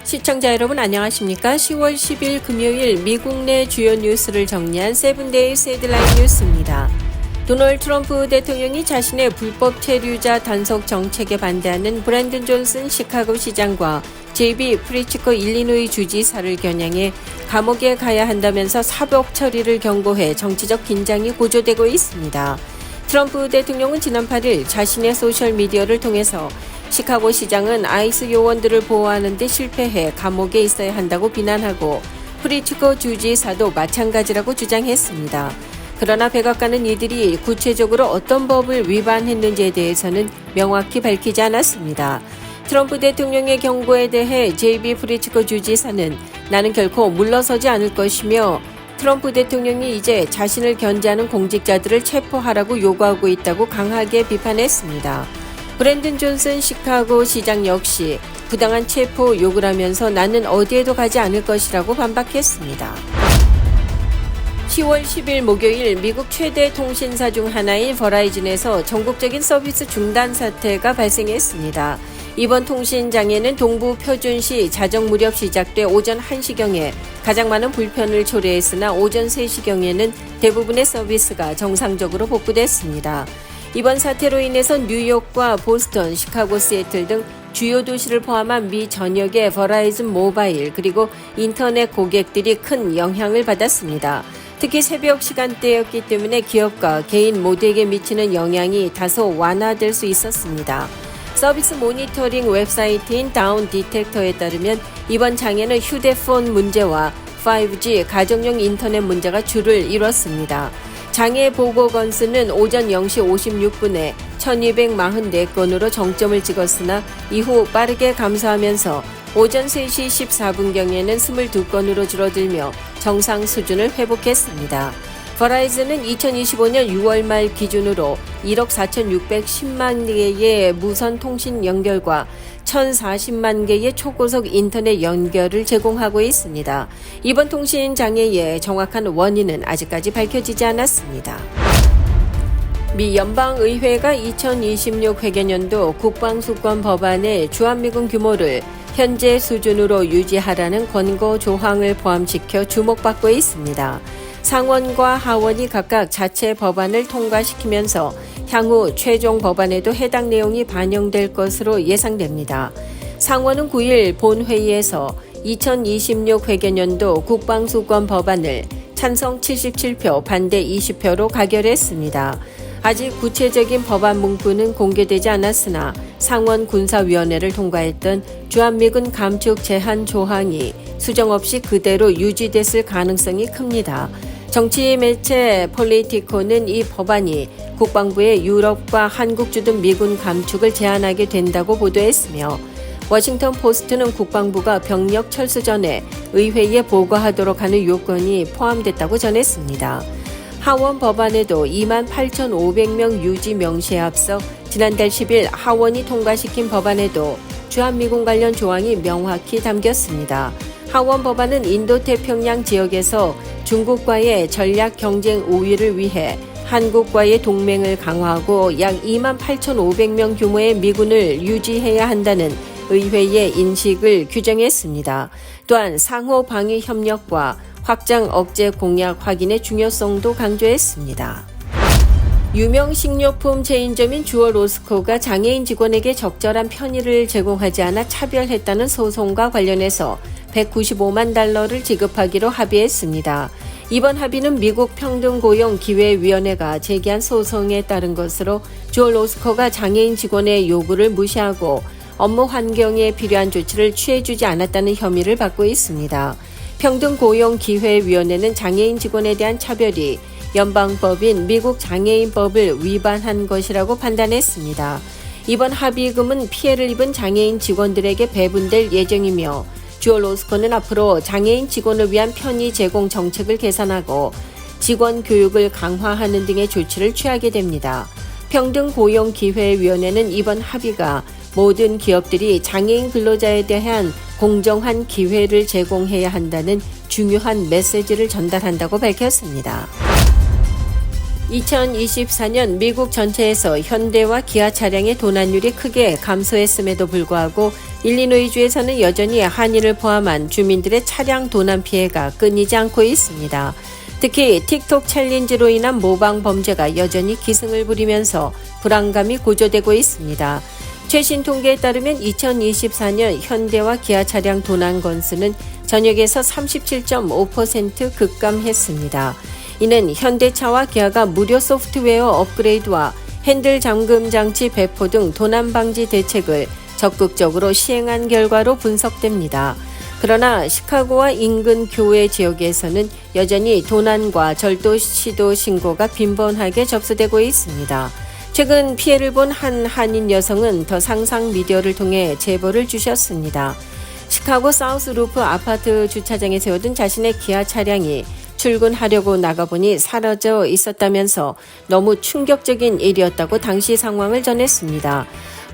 시청자 여러분 안녕하십니까? 10월 10일 금요일 미국 내 주요 뉴스를 정리한 세븐데이스 헤드라인 뉴스입니다. 도널드 트럼프 대통령이 자신의 불법 체류자 단속 정책에 반대하는 브랜든 존슨 시카고 시장과 JB 프리츠커 일리노이 주지사를 겨냥해 감옥에 가야 한다면서 사법 처리를 경고해 정치적 긴장이 고조되고 있습니다. 트럼프 대통령은 지난 8일 자신의 소셜미디어를 통해서 시카고 시장은 아이스 요원들을 보호하는 데 실패해 감옥에 있어야 한다고 비난하고 프리츠커 주지사도 마찬가지라고 주장했습니다. 그러나 백악관은 이들이 구체적으로 어떤 법을 위반했는지에 대해서는 명확히 밝히지 않았습니다. 트럼프 대통령의 경고에 대해 JB 프리츠커 주지사는 나는 결코 물러서지 않을 것이며 트럼프 대통령이 이제 자신을 견제하는 공직자들을 체포하라고 요구하고 있다고 강하게 비판했습니다. 브랜든 존슨 시카고 시장 역시 부당한 체포 요구를 하면서 나는 어디에도 가지 않을 것이라고 반박했습니다. 10월 10일 목요일 미국 최대 통신사 중 하나인 버라이즌에서 전국적인 서비스 중단 사태가 발생했습니다. 이번 통신장애는 동부 표준시 자정 무렵 시작돼 오전 1시경에 가장 많은 불편을 초래했으나 오전 3시경에는 대부분의 서비스가 정상적으로 복구됐습니다. 이번 사태로 인해서 뉴욕과 보스턴, 시카고, 시애틀 등 주요 도시를 포함한 미 전역의 버라이즌 모바일 그리고 인터넷 고객들이 큰 영향을 받았습니다. 특히 새벽 시간대였기 때문에 기업과 개인 모두에게 미치는 영향이 다소 완화될 수 있었습니다. 서비스 모니터링 웹사이트인 다운 디텍터에 따르면 이번 장애는 휴대폰 문제와 5G 가정용 인터넷 문제가 주를 이뤘습니다. 장애 보고 건수는 오전 0시 56분에 1244건으로 정점을 찍었으나 이후 빠르게 감소하면서 오전 3시 14분경에는 22건으로 줄어들며 정상 수준을 회복했습니다. 버라이즌은 2025년 6월 말 기준으로 1억 4,610만 개의 무선 통신 연결과 1,040만 개의 초고속 인터넷 연결을 제공하고 있습니다. 이번 통신 장애의 정확한 원인은 아직까지 밝혀지지 않았습니다. 미 연방의회가 2026 회계년도 국방수권 법안의 주한미군 규모를 현재 수준으로 유지하라는 권고 조항을 포함시켜 주목받고 있습니다. 상원과 하원이 각각 자체 법안을 통과시키면서 향후 최종 법안에도 해당 내용이 반영될 것으로 예상됩니다. 상원은 9일 본회의에서 2026 회계년도 국방수권 법안을 찬성 77표, 반대 20표로 가결했습니다. 아직 구체적인 법안 문구는 공개되지 않았으나 상원 군사위원회를 통과했던 주한미군 감축 제한 조항이 수정 없이 그대로 유지됐을 가능성이 큽니다. 정치 매체 폴리티코는 이 법안이 국방부의 유럽과 한국 주둔 미군 감축을 제한하게 된다고 보도했으며 워싱턴 포스트는 국방부가 병력 철수 전에 의회에 보고하도록 하는 요건이 포함됐다고 전했습니다. 하원 법안에도 28,500명 유지 명시에 앞서 지난달 10일 하원이 통과시킨 법안에도 주한미군 관련 조항이 명확히 담겼습니다. 하원 법안은 인도태평양 지역에서 중국과의 전략 경쟁 우위를 위해 한국과의 동맹을 강화하고 약 28,500명 규모의 미군을 유지해야 한다는 의회의 인식을 규정했습니다. 또한 상호 방위 협력과 확장 억제 공약 확인의 중요성도 강조했습니다. 유명 식료품 체인점인 주얼 로스코가 장애인 직원에게 적절한 편의를 제공하지 않아 차별했다는 소송과 관련해서 195만 달러를 지급하기로 합의했습니다. 이번 합의는 미국 평등고용기회위원회가 제기한 소송에 따른 것으로 주얼 로스코가 장애인 직원의 요구를 무시하고 업무 환경에 필요한 조치를 취해주지 않았다는 혐의를 받고 있습니다. 평등고용기회위원회는 장애인 직원에 대한 차별이 연방법인 미국 장애인법을 위반한 것이라고 판단했습니다. 이번 합의금은 피해를 입은 장애인 직원들에게 배분될 예정이며 주얼 로스코는 앞으로 장애인 직원을 위한 편의 제공 정책을 개선하고 직원 교육을 강화하는 등의 조치를 취하게 됩니다. 평등고용기회위원회는 이번 합의가 모든 기업들이 장애인 근로자에 대한 공정한 기회를 제공해야 한다는 중요한 메시지를 전달한다고 밝혔습니다. 2024년 미국 전체에서 현대와 기아 차량의 도난율이 크게 감소했음에도 불구하고 일리노이주에서는 여전히 한인을 포함한 주민들의 차량 도난 피해가 끊이지 않고 있습니다. 특히 틱톡 챌린지로 인한 모방 범죄가 여전히 기승을 부리면서 불안감이 고조되고 있습니다. 최신 통계에 따르면 2024년 현대와 기아 차량 도난 건수는 전역에서 37.5% 급감했습니다. 이는 현대차와 기아가 무료 소프트웨어 업그레이드와 핸들 잠금 장치 배포 등 도난 방지 대책을 적극적으로 시행한 결과로 분석됩니다. 그러나 시카고와 인근 교외 지역에서는 여전히 도난과 절도 시도 신고가 빈번하게 접수되고 있습니다. 최근 피해를 본 한 한인 여성은 더 상상 미디어를 통해 제보를 주셨습니다. 시카고 사우스 루프 아파트 주차장에 세워둔 자신의 기아 차량이 출근하려고 나가보니 사라져 있었다면서 너무 충격적인 일이었다고 당시 상황을 전했습니다.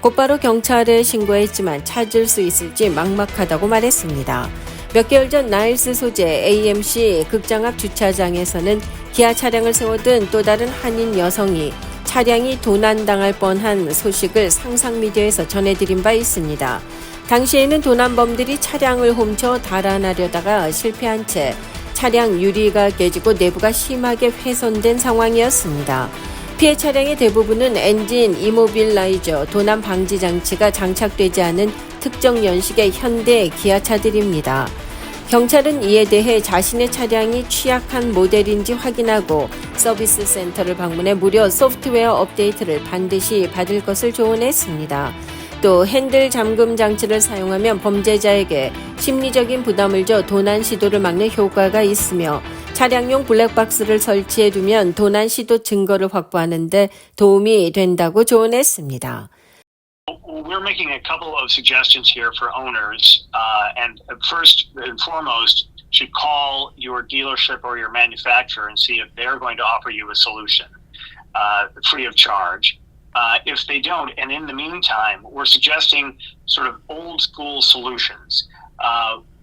곧바로 경찰에 신고했지만 찾을 수 있을지 막막하다고 말했습니다. 몇 개월 전 나일스 소재 AMC 극장 앞 주차장에서는 기아 차량을 세워둔 또 다른 한인 여성이 차량이 도난당할 뻔한 소식을 상상미디어에서 전해드린 바 있습니다. 당시에는 도난범들이 차량을 훔쳐 달아나려다가 실패한 채 차량 유리가 깨지고 내부가 심하게 훼손된 상황이었습니다. 피해 차량의 대부분은 엔진 이모빌라이저 도난 방지 장치가 장착되지 않은 특정 연식의 현대 기아차들입니다. 경찰은 이에 대해 자신의 차량이 취약한 모델인지 확인하고 서비스 센터를 방문해 무료 소프트웨어 업데이트를 반드시 받을 것을 조언했습니다. 또 핸들 잠금 장치를 사용하면 범죄자에게 심리적인 부담을 줘 도난 시도를 막는 효과가 있으며 차량용 블랙박스를 설치해두면 도난 시도 증거를 확보하는 데 도움이 된다고 조언했습니다. We're making a couple of suggestions here for owners, and first and foremost, should call your dealership or your manufacturer and see if they're going to offer you a solution free of charge. If they don't, and in the meantime, we're suggesting sort of old school solutions.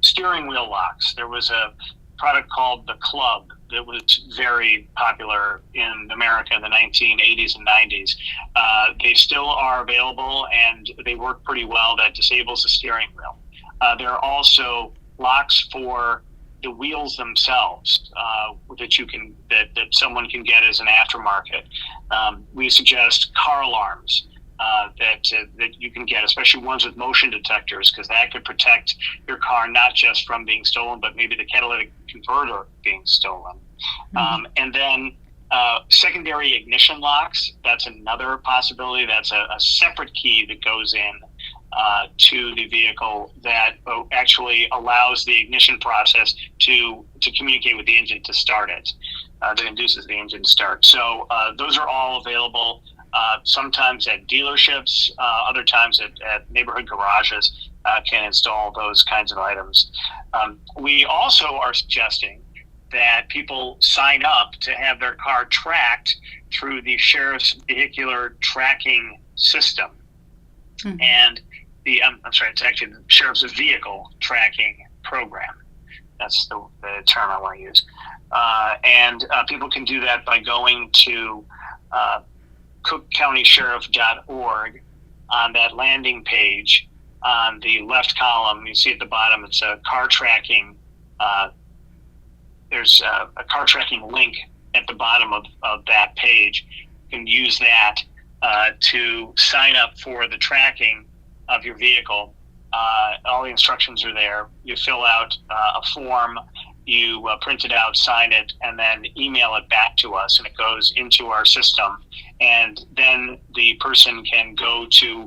Steering wheel locks. There was a product called the Club that was very popular in America in the 1980s and 90s. They still are available and they work pretty well. That disables the steering wheel. There are also locks for the wheels themselves that someone can get as an aftermarket. We suggest car alarms that you can get, especially ones with motion detectors, because that could protect your car not just from being stolen, but maybe the catalytic converter being stolen. And then secondary ignition locks, that's another possibility. That's a separate key that goes in to the vehicle that actually allows the ignition process to communicate with the engine to start it, that induces the engine to start. So those are all available sometimes at dealerships, other times at neighborhood garages can install those kinds of items. We also are suggesting that people sign up to have their car tracked through the Sheriff's Vehicular Tracking System. And it's actually the Sheriff's Vehicle Tracking Program. That's the term I want to use. And people can do that by going to cookcountysheriff.org. On that landing page, on the left column, you see at the bottom, it's a car tracking. There's a car tracking link at the bottom of that page. You can use that to sign up for the tracking of your vehicle. All the instructions are there. You fill out a form, you print it out, sign it, and then email it back to us, and it goes into our system. And then the person can go to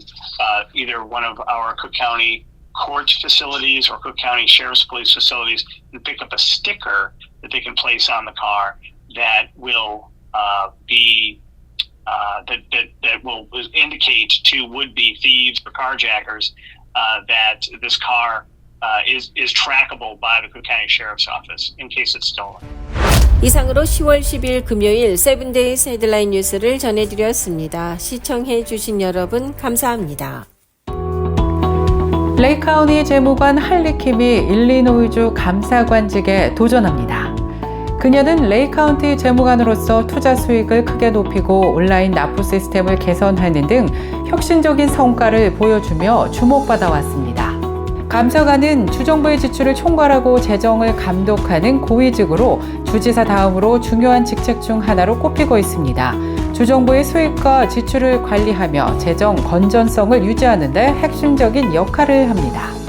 either one of our Cook County court facilities or Cook County Sheriff's Police facilities and pick up a sticker that they can place on the car that will that will indicate to would-be thieves or carjackers that this car is trackable by the Cook County Sheriff's Office in case it's stolen. 이상으로 10월 10일 금요일 세븐데이즈 헤드라인 뉴스를 전해드렸습니다. 시청해주신 여러분 감사합니다. 레이크 카운티 재무관 할리 킴이 일리노이주 감사관직에 도전합니다. 그녀는 레이 카운티 재무관으로서 투자 수익을 크게 높이고 온라인 납부 시스템을 개선하는 등 혁신적인 성과를 보여주며 주목받아 왔습니다. 감사관은 주정부의 지출을 총괄하고 재정을 감독하는 고위직으로 주지사 다음으로 중요한 직책 중 하나로 꼽히고 있습니다. 주정부의 수익과 지출을 관리하며 재정 건전성을 유지하는 데 핵심적인 역할을 합니다.